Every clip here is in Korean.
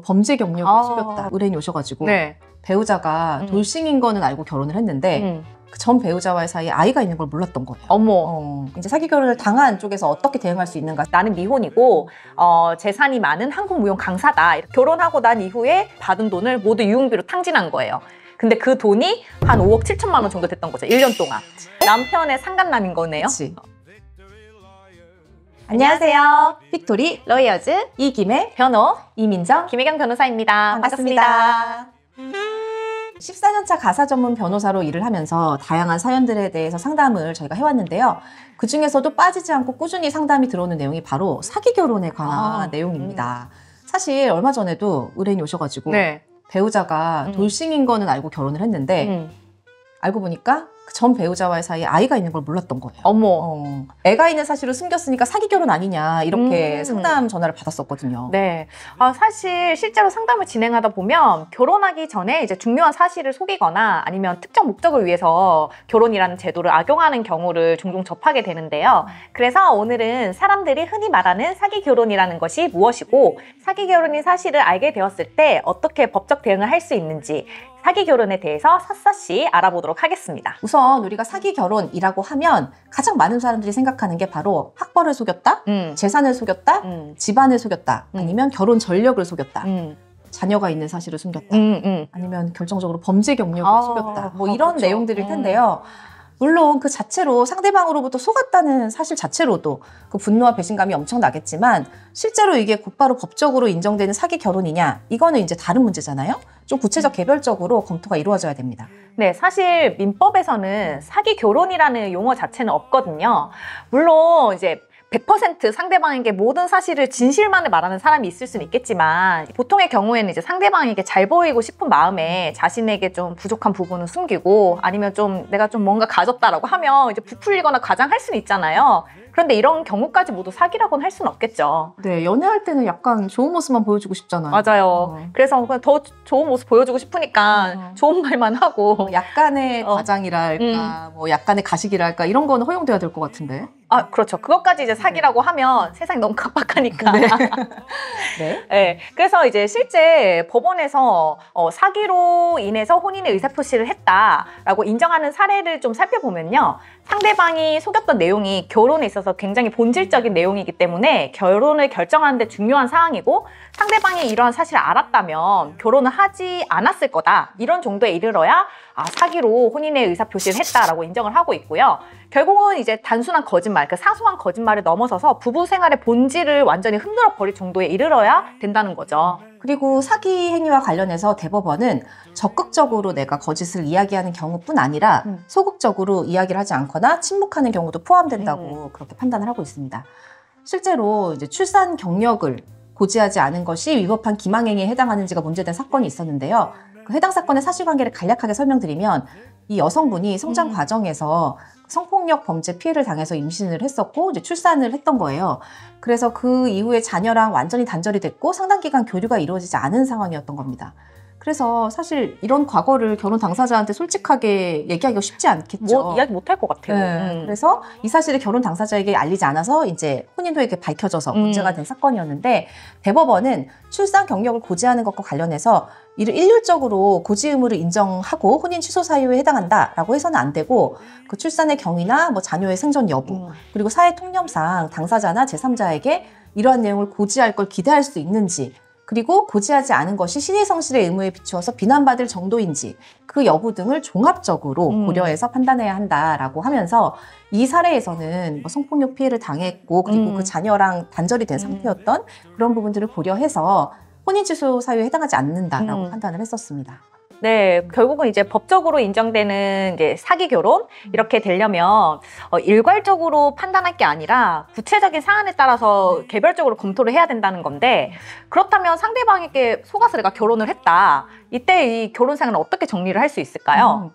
범죄 경력을 속였다. 의뢰인이 오셔가지고 네. 배우자가 돌싱인 거는 알고 결혼을 했는데 그 전 배우자와의 사이에 아이가 있는 걸 몰랐던 거예요. 어머. 이제 사기 결혼을 당한 쪽에서 어떻게 대응할 수 있는가. 나는 미혼이고 재산이 많은 한국무용 강사다. 결혼하고 난 이후에 받은 돈을 모두 유흥비로 탕진한 거예요. 근데 그 돈이 한 5억 7천만 원 정도 됐던 거죠. 1년 동안. 남편의 상간남인 거네요. 그치. 안녕하세요. 빅토리 로이어즈 이김의 변호 이민정 김혜경 변호사입니다. 반갑습니다. 14년차 가사 전문 변호사로 일을 하면서 다양한 사연들에 대해서 상담을 저희가 해왔는데요. 그 중에서도 빠지지 않고 꾸준히 상담이 들어오는 내용이 바로 사기 결혼에 관한 내용입니다. 사실 얼마 전에도 의뢰인이 오셔가지고 네. 배우자가 돌싱인 거는 알고 결혼을 했는데 알고 보니까 그 전 배우자와의 사이에 아이가 있는 걸 몰랐던 거예요. 어머. 애가 있는 사실을 숨겼으니까 사기 결혼 아니냐 이렇게 상담 전화를 받았었거든요. 네. 사실 실제로 상담을 진행하다 보면 결혼하기 전에 이제 중요한 사실을 속이거나 아니면 특정 목적을 위해서 결혼이라는 제도를 악용하는 경우를 종종 접하게 되는데요. 그래서 오늘은 사람들이 흔히 말하는 사기 결혼이라는 것이 무엇이고 사기 결혼인 사실을 알게 되었을 때 어떻게 법적 대응을 할 수 있는지 사기 결혼에 대해서 샅샅이 알아보도록 하겠습니다. 우선 우리가 사기 결혼이라고 하면 가장 많은 사람들이 생각하는 게 바로 학벌을 속였다, 재산을 속였다, 집안을 속였다, 아니면 결혼 전력을 속였다, 자녀가 있는 사실을 숨겼다, 아니면 결정적으로 범죄 경력을 속였다, 뭐 이런 그렇죠. 내용들일 텐데요. 물론 그 자체로 상대방으로부터 속았다는 사실 자체로도 그 분노와 배신감이 엄청나겠지만 실제로 이게 곧바로 법적으로 인정되는 사기 결혼이냐 이거는 이제 다른 문제잖아요. 좀 구체적 개별적으로 검토가 이루어져야 됩니다. 네, 사실 민법에서는 사기 결혼이라는 용어 자체는 없거든요. 물론 이제 100% 상대방에게 모든 사실을 진실만을 말하는 사람이 있을 수는 있겠지만 보통의 경우에는 이제 상대방에게 잘 보이고 싶은 마음에 자신에게 좀 부족한 부분은 숨기고 아니면 좀 내가 좀 뭔가 가졌다라고 하면 이제 부풀리거나 과장할 수는 있잖아요. 그런데 이런 경우까지 모두 사기라고는 할 수는 없겠죠. 네, 연애할 때는 약간 좋은 모습만 보여주고 싶잖아요. 맞아요. 그래서 그냥 더 좋은 모습 보여주고 싶으니까 좋은 말만 하고 약간의 과장이랄까, 뭐 약간의 가식이랄까 이런 거는 허용돼야 될 것 같은데. 아, 그렇죠. 그것까지 이제 사기라고 하면 세상이 너무 각박하니까. 네. 네. 네. 그래서 이제 실제 법원에서 사기로 인해서 혼인의 의사표시를 했다라고 인정하는 사례를 좀 살펴보면요. 상대방이 속였던 내용이 결혼에 있어서 굉장히 본질적인 내용이기 때문에 결혼을 결정하는 데 중요한 사항이고 상대방이 이러한 사실을 알았다면 결혼을 하지 않았을 거다. 이런 정도에 이르러야 사기로 혼인의 의사표시를 했다라고 인정을 하고 있고요. 결국은 이제 단순한 거짓말, 그 사소한 거짓말을 넘어서서 부부 생활의 본질을 완전히 흔들어 버릴 정도에 이르러야 된다는 거죠. 그리고 사기 행위와 관련해서 대법원은 적극적으로 내가 거짓을 이야기하는 경우뿐 아니라 소극적으로 이야기를 하지 않거나 침묵하는 경우도 포함된다고 그렇게 판단을 하고 있습니다. 실제로 이제 출산 경력을 고지하지 않은 것이 위법한 기망행위에 해당하는지가 문제된 사건이 있었는데요. 그 해당 사건의 사실관계를 간략하게 설명드리면 이 여성분이 성장 과정에서 성폭력 범죄 피해를 당해서 임신을 했었고 이제 출산을 했던 거예요. 그래서 그 이후에 자녀랑 완전히 단절이 됐고 상당 기간 교류가 이루어지지 않은 상황이었던 겁니다. 그래서 사실 이런 과거를 결혼 당사자한테 솔직하게 얘기하기가 쉽지 않겠죠. 뭐 이야기 못할 것 같아요. 네. 그래서 이 사실을 결혼 당사자에게 알리지 않아서 이제 혼인 후에 밝혀져서 문제가 된 사건이었는데 대법원은 출산 경력을 고지하는 것과 관련해서 이를 일률적으로 고지 의무를 인정하고 혼인 취소 사유에 해당한다라고 해서는 안 되고 그 출산의 경위나 뭐 자녀의 생존 여부 그리고 사회 통념상 당사자나 제3자에게 이러한 내용을 고지할 걸 기대할 수 있는지 그리고 고지하지 않은 것이 신의성실의 의무에 비추어서 비난받을 정도인지 그 여부 등을 종합적으로 고려해서 판단해야 한다라고 하면서 이 사례에서는 뭐 성폭력 피해를 당했고 그리고 그 자녀랑 단절이 된 상태였던 그런 부분들을 고려해서 혼인 취소 사유에 해당하지 않는다라고 판단을 했었습니다. 네, 결국은 이제 법적으로 인정되는 이제 사기 결혼 이렇게 되려면 일괄적으로 판단할 게 아니라 구체적인 사안에 따라서 개별적으로 검토를 해야 된다는 건데 그렇다면 상대방에게 속아서 내가 결혼을 했다. 이때 이 결혼 생활은 어떻게 정리를 할 수 있을까요?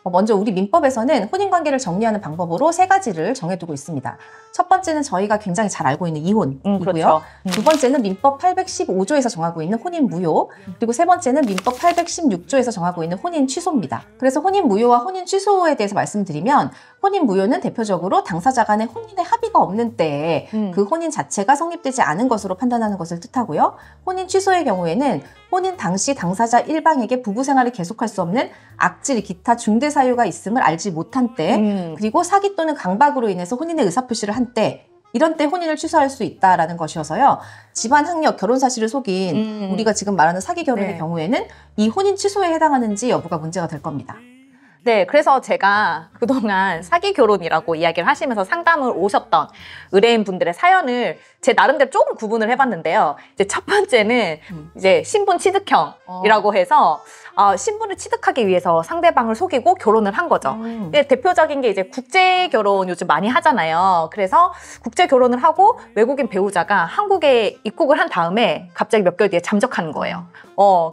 먼저 우리 민법에서는 혼인관계를 정리하는 방법으로 3가지를 정해두고 있습니다. 첫 번째는 저희가 굉장히 잘 알고 있는 이혼이고요. 그렇죠. 두 번째는 민법 815조에서 정하고 있는 혼인무효, 그리고 세 번째는 민법 816조에서 정하고 있는 혼인취소입니다. 그래서 혼인무효와 혼인취소에 대해서 말씀드리면, 혼인무효는 대표적으로 당사자 간의 혼인의 합의가 없는 때에 그 혼인 자체가 성립되지 않은 것으로 판단하는 것을 뜻하고요. 혼인취소의 경우에는 혼인 당시 당사자 일방에게 부부 생활을 계속할 수 없는 악질, 기타 중대 사유가 있음을 알지 못한 때, 그리고 사기 또는 강박으로 인해서 혼인의 의사표시를 한 때, 이런 때 혼인을 취소할 수 있다라는 것이어서요. 집안 학력, 결혼 사실을 속인 우리가 지금 말하는 사기 결혼의 경우에는 이 혼인 취소에 해당하는지 여부가 문제가 될 겁니다. 네, 그래서 제가 그동안 사기 결혼이라고 이야기를 하시면서 상담을 오셨던 의뢰인 분들의 사연을 제 나름대로 조금 구분을 해봤는데요. 이제 첫 번째는 이제 신분 취득형이라고 해서 신분을 취득하기 위해서 상대방을 속이고 결혼을 한 거죠. 대표적인 게 이제 국제 결혼 요즘 많이 하잖아요. 그래서 국제 결혼을 하고 외국인 배우자가 한국에 입국을 한 다음에 갑자기 몇 개월 뒤에 잠적하는 거예요.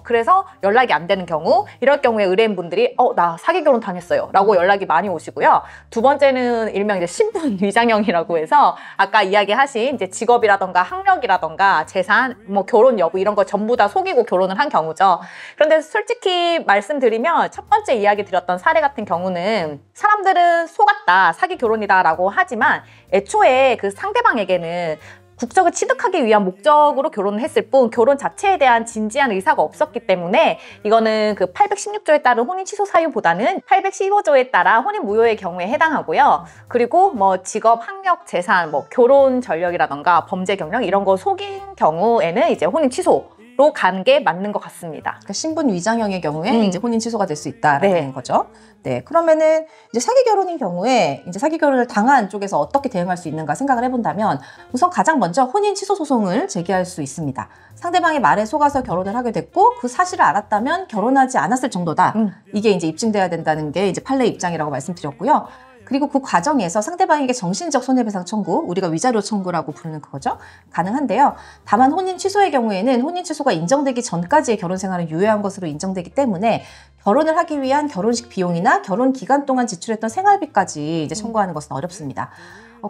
그래서 연락이 안 되는 경우, 이럴 경우에 의뢰인분들이 나 사기 결혼 당했어요 라고 연락이 많이 오시고요. 두 번째는 일명 이제 신분 위장형이라고 해서 아까 이야기하신 이제 직업이라던가 학력이라던가 재산, 뭐 결혼 여부 이런 거 전부 다 속이고 결혼을 한 경우죠. 그런데 솔직히 말씀드리면 첫 번째 이야기 드렸던 사례 같은 경우는 사람들은 속았다, 사기 결혼이다 라고 하지만 애초에 그 상대방에게는 국적을 취득하기 위한 목적으로 결혼을 했을 뿐 결혼 자체에 대한 진지한 의사가 없었기 때문에 이거는 그 816조에 따른 혼인 취소 사유보다는 815조에 따라 혼인 무효의 경우에 해당하고요. 그리고 뭐 직업, 학력, 재산, 뭐 결혼 전력이라던가 범죄 경력 이런 거 속인 경우에는 이제 혼인 취소로 가는 게 맞는 것 같습니다. 그러니까 신분 위장형의 경우에 이제 혼인 취소가 될 수 있다라는 거죠. 네, 그러면은 이제 사기 결혼인 경우에 이제 사기 결혼을 당한 쪽에서 어떻게 대응할 수 있는가 생각을 해본다면 우선 가장 먼저 혼인 취소 소송을 제기할 수 있습니다. 상대방의 말에 속아서 결혼을 하게 됐고 그 사실을 알았다면 결혼하지 않았을 정도다. 이게 이제 입증돼야 된다는 게 이제 판례 입장이라고 말씀드렸고요. 그리고 그 과정에서 상대방에게 정신적 손해배상 청구, 우리가 위자료 청구라고 부르는 그거죠. 가능한데요. 다만 혼인 취소의 경우에는 혼인 취소가 인정되기 전까지의 결혼 생활은 유효한 것으로 인정되기 때문에 결혼을 하기 위한 결혼식 비용이나 결혼 기간 동안 지출했던 생활비까지 이제 청구하는 것은 어렵습니다.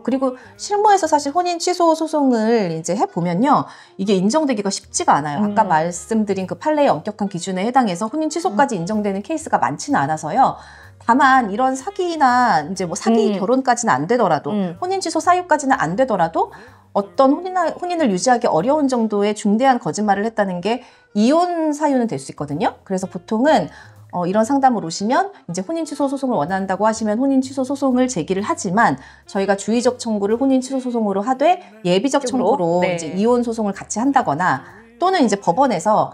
그리고 실무에서 사실 혼인 취소 소송을 이제 해보면요. 이게 인정되기가 쉽지가 않아요. 아까 말씀드린 그 판례의 엄격한 기준에 해당해서 혼인 취소까지 인정되는 케이스가 많지는 않아서요. 다만 이런 사기나 이제 뭐 사기 결혼까지는 안 되더라도 혼인 취소 사유까지는 안 되더라도 어떤 혼인을 유지하기 어려운 정도의 중대한 거짓말을 했다는 게 이혼 사유는 될 수 있거든요. 그래서 보통은 이런 상담을 오시면 이제 혼인 취소 소송을 원한다고 하시면 혼인 취소 소송을 제기를 하지만 저희가 주의적 청구를 혼인 취소 소송으로 하되 예비적 청구로 이제 이혼 소송을 같이 한다거나 또는 이제 법원에서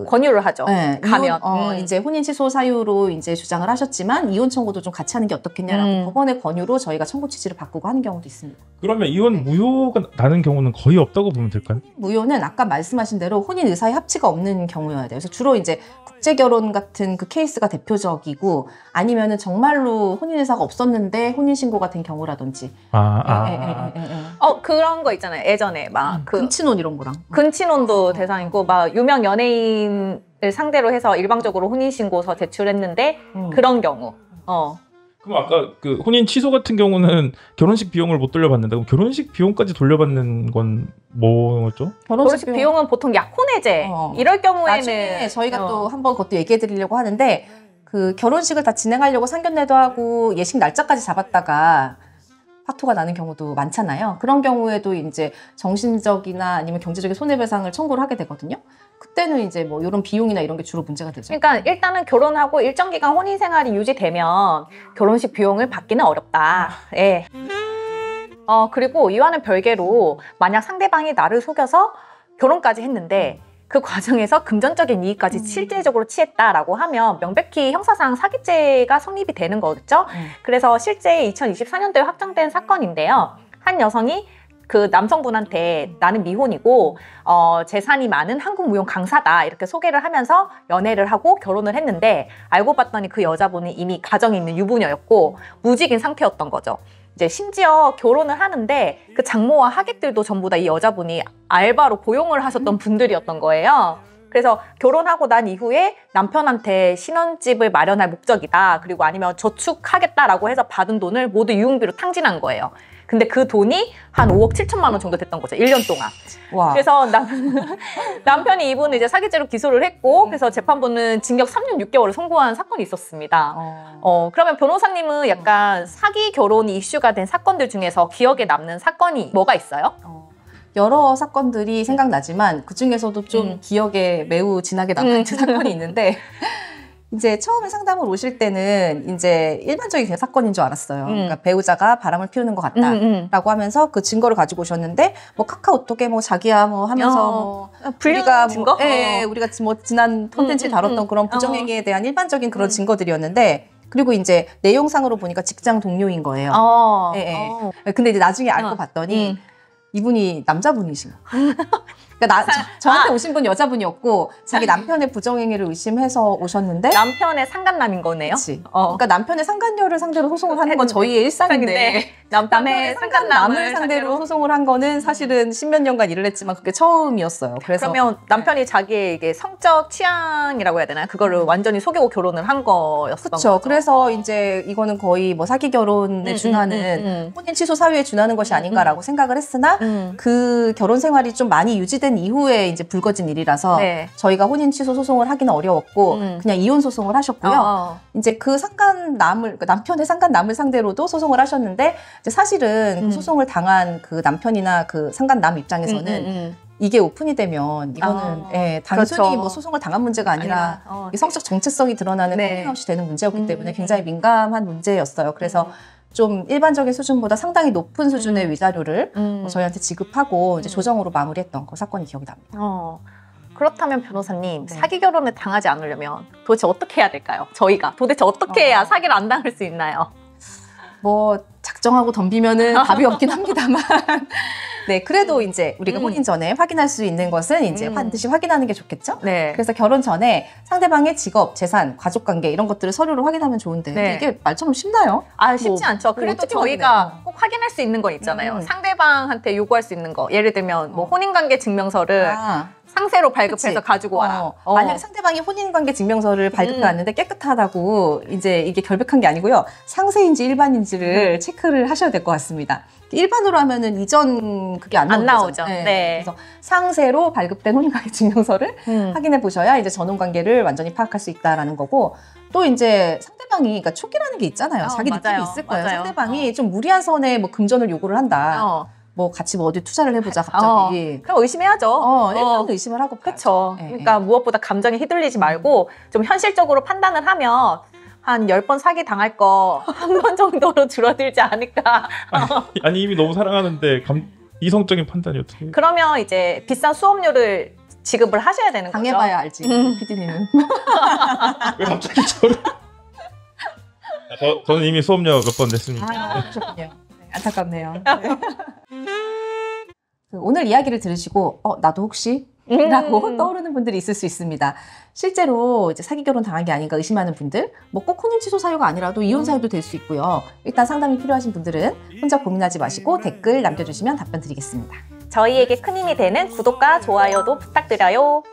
권유를 하죠. 네, 가면 이제 혼인 취소 사유로 이제 주장을 하셨지만 이혼 청구도 좀 같이 하는 게 어떻겠냐라고 법원의 권유로 저희가 청구 취지를 바꾸고 하는 경우도 있습니다. 그러면 이혼 무효가 나는 경우는 거의 없다고 보면 될까요? 무효는 아까 말씀하신 대로 혼인 의사의 합치가 없는 경우여야 돼요. 그래서 주로 이제 국제 결혼 같은 그 케이스가 대표적이고 아니면은 정말로 혼인 의사가 없었는데 혼인 신고가 된 경우라든지. 그런 거 있잖아요. 예전에 막 근친혼 이런 거랑. 근친혼도 대상이고 막 유명 연예인을 상대로 해서 일방적으로 혼인신고서 제출했는데 그런 경우. 그럼 아까 그 혼인 취소 같은 경우는 결혼식 비용을 못 돌려받는다. 그럼 결혼식 비용까지 돌려받는 건 뭐죠? 결혼식 비용은 보통 약혼해제 이럴 경우에는 나중에 저희가 또 한번 그것도 얘기해 드리려고 하는데 그 결혼식을 다 진행하려고 상견례도 하고 예식 날짜까지 잡았다가 파토가 나는 경우도 많잖아요. 그런 경우에도 이제 정신적이나 아니면 경제적인 손해배상을 청구를 하게 되거든요. 그때는 이제 뭐 이런 비용이나 이런 게 주로 문제가 되죠. 그러니까 일단은 결혼하고 일정 기간 혼인 생활이 유지되면 결혼식 비용을 받기는 어렵다. 예. 그리고 이와는 별개로 만약 상대방이 나를 속여서 결혼까지 했는데 그 과정에서 금전적인 이익까지 실질적으로 취했다라고 하면 명백히 형사상 사기죄가 성립이 되는 거겠죠. 그래서 실제 2024년도에 확정된 사건인데요. 한 여성이 그 남성분한테 나는 미혼이고 재산이 많은 한국 무용 강사다 이렇게 소개를 하면서 연애를 하고 결혼을 했는데 알고 봤더니 그 여자분이 이미 가정이 있는 유부녀였고 무직인 상태였던 거죠. 이제 심지어 결혼을 하는데 그 장모와 하객들도 전부 다 이 여자분이 알바로 고용을 하셨던 분들이었던 거예요. 그래서 결혼하고 난 이후에 남편한테 신혼집을 마련할 목적이다. 그리고 아니면 저축하겠다라고 해서 받은 돈을 모두 유흥비로 탕진한 거예요. 근데 그 돈이 한 5억 7천만 원 정도 됐던 거죠. 1년 동안. 와. 그래서 남편이 이분을 이제 사기죄로 기소를 했고, 그래서 재판부는 징역 3년 6개월을 선고한 사건이 있었습니다. 그러면 변호사님은 약간 사기 결혼이 이슈가 된 사건들 중에서 기억에 남는 사건이 뭐가 있어요? 여러 사건들이 생각나지만 그 중에서도 좀 기억에 매우 진하게 남는 사건이 있는데 이제 처음에 상담을 오실 때는 이제 일반적인 사건인 줄 알았어요. 그러니까 배우자가 바람을 피우는 것 같다라고 하면서 그 증거를 가지고 오셨는데 뭐 카카오톡에 뭐 자기야 뭐 하면서 뭐 우리가 증거? 우리가 뭐 지난 콘텐츠에 다뤘던 그런 부정행위에 대한 일반적인 그런 증거들이었는데 그리고 이제 내용상으로 보니까 직장 동료인 거예요. 근데 이제 나중에 알고 봤더니 이분이 남자분이신 거예요. 그러니까 저한테 오신 분 여자분이었고 자기 남편의 부정행위를 의심해서 오셨는데 남편의 상간남인 거네요. 그치. 그러니까 남편의 상간녀를 상대로 소송을 하는 건 저희의 일상인데 남편의 상간남을 상대로 소송을 한 거는 사실은 십몇 년간 일을 했지만 그게 처음이었어요. 그러면 남편이 자기의 이게 성적 취향이라고 해야 되나요? 그거를 완전히 속이고 결혼을 한 거였던 거죠. 그렇죠. 그래서 이제 이거는 거의 뭐 사기 결혼에 준하는 혼인 취소 사유에 준하는 것이 아닌가라고 생각을 했으나 그 결혼 생활이 좀 많이 유지된 이후에 이제 불거진 일이라서 저희가 혼인 취소 소송을 하기는 어려웠고 그냥 이혼 소송을 하셨고요. 이제 그 상간남을 그러니까 남편의 상간남을 상대로도 소송을 하셨는데 이제 사실은 그 소송을 당한 그 남편이나 그 상간남 입장에서는 이게 오픈이 되면 이거는 단순히 그렇죠. 뭐 소송을 당한 문제가 아니라 이 성적 정체성이 드러나는 커밍아웃이 되는 문제였기 때문에 굉장히 민감한 문제였어요. 그래서 좀 일반적인 수준보다 상당히 높은 수준의 위자료를 저희한테 지급하고 이제 조정으로 마무리했던 그 사건이 기억이 납니다. 그렇다면 변호사님, 사기 결혼을 당하지 않으려면 도대체 어떻게 해야 될까요? 저희가 도대체 어떻게 해야 사기를 안 당할 수 있나요? 뭐 작정하고 덤비면은 답이 없긴 합니다만 네, 그래도 이제 우리가 혼인 전에 확인할 수 있는 것은 이제 반드시 확인하는 게 좋겠죠? 네. 그래서 결혼 전에 상대방의 직업, 재산, 가족관계 이런 것들을 서류로 확인하면 좋은데 이게 말처럼 쉽나요? 쉽지 않죠. 그래도 저희가 꼭 확인할 수 있는 건 있잖아요. 상대방한테 요구할 수 있는 거. 예를 들면 뭐 혼인관계 증명서를 상세로 발급해서 가지고 와라. 만약에 상대방이 혼인관계 증명서를 발급해 왔는데 깨끗하다고 이제 이게 결백한 게 아니고요. 상세인지 일반인지를 체크를 하셔야 될 것 같습니다. 일반으로 하면은 이전 그게 안 나오죠. 그래서 상세로 발급된 혼인관계 증명서를 확인해 보셔야 이제 전혼관계를 완전히 파악할 수 있다라는 거고 또 이제 상대방이 그러니까 촉이라는 게 있잖아요. 자기 느낌이 있을 거예요. 상대방이 좀 무리한 선에 뭐 금전을 요구를 한다. 뭐 같이 뭐 어디 투자를 해보자 갑자기. 그럼 의심해야죠. 일단 의심을 하고. 그렇죠. 그러니까 무엇보다 감정에 휘둘리지 말고 좀 현실적으로 판단을 하면 한 10번 사기 당할 거 한 번 정도로 줄어들지 않을까. 아니 이미 너무 사랑하는데 이성적인 판단이 어떻게? 그러면 이제 비싼 수업료를 지급을 하셔야 되는 거죠. 당해봐야 알지. PD님은. 왜 갑자기 저를? 저는 이미 수업료 몇 번 냈습니다. 그렇군요. 안타깝네요. 오늘 이야기를 들으시고 나도 혹시? 라고 떠오르는 분들이 있을 수 있습니다. 실제로 이제 사기 결혼 당한 게 아닌가 의심하는 분들, 뭐 꼭 혼인 취소 사유가 아니라도 이혼 사유도 될 수 있고요. 일단 상담이 필요하신 분들은 혼자 고민하지 마시고 댓글 남겨주시면 답변 드리겠습니다. 저희에게 큰 힘이 되는 구독과 좋아요도 부탁드려요.